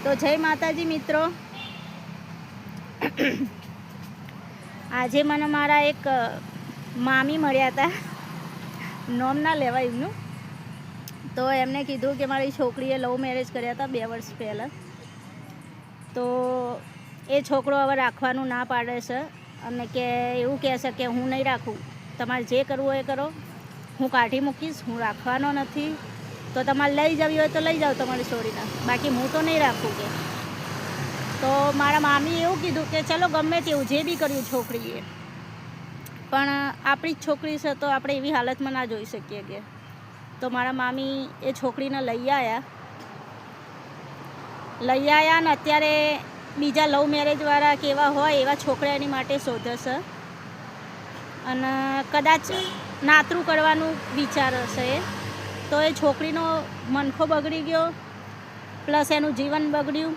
તો જય માતાજી મિત્રો. આજે મને મારા એક મામી મળ્યા હતા, નોમ ના લેવાય એમનું. તો એમને કીધું કે મારી છોકરીએ લવ મેરેજ કર્યા હતા 2 વર્ષ પહેલાં. તો એ છોકરો હવે રાખવાનું ના પાડે છે અને કે એવું કહે છે કે હું નહીં રાખું, તમારે જે કરવું હોય એ કરો, હું કાઢી મૂકીશ, હું રાખવાનો નથી. તો તમારે લઈ જવી હોય તો લઈ જાઓ તમારી છોડીને, બાકી હું તો નહીં રાખું કે. તો મારા મામી એવું કીધું કે ચલો ગમે તેવું જે બી કર્યું છોકરીએ, પણ આપણી જ છોકરી છે તો આપણે એવી હાલતમાં ના જોઈ શકીએ કે. તો મારા મામી એ છોકરીને લઈ આવ્યા ને અત્યારે બીજા લવ મેરેજવાળા કેવા હોય એવા છોકરા એની માટે શોધે છે અને કદાચ નાતરું કરવાનું વિચાર હશે. તો એ છોકરીનો મનખો બગડી ગયો, પ્લસ એનું જીવન બગડ્યું.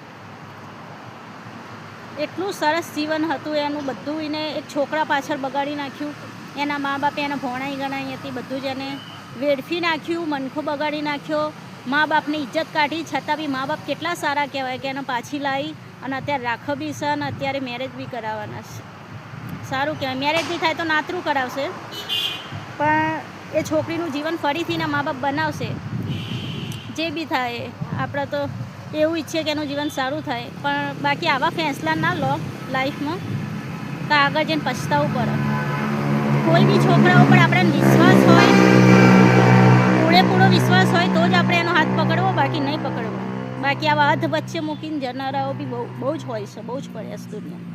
એટલું સરસ જીવન હતું એનું, બધું એને એક છોકરા પાછળ બગાડી નાખ્યું. એના મા બાપે એને ભણાઈ ગણાઈ હતી, બધું જ એને વેડફી નાખ્યું, મનખો બગાડી નાખ્યો. મા બાપની ઇજ્જત કાઢી, છતાં બી મા બાપ કેટલા સારા કહેવાય કે એને પાછી લાવી અને અત્યારે રાખો બી છે અને અત્યારે મેરેજ બી કરાવવાના છે. સારું કહેવાય. મેરેજ બી થાય તો નાતરું કરાવશે, પણ એ છોકરીનું જીવન ફરીથી એના મા બાપ બનાવશે. જે બી થાય આપણે તો એવું ઈચ્છીએ કે એનું જીવન સારું થાય, પણ બાકી આવા ફેંસલા ના લો લાઈફમાં, તો આગળ જઈને પછતાવું પડે. કોઈ બી છોકરા ઉપર આપણે વિશ્વાસ હોય, પૂરેપૂરો વિશ્વાસ હોય તો જ આપણે એનો હાથ પકડવો, બાકી નહીં પકડવો. બાકી આવા અધ વચ્ચે મૂકીને જનારાઓ બી બહુ જ હોય છે, બહુ જ પડે છે દુનિયા.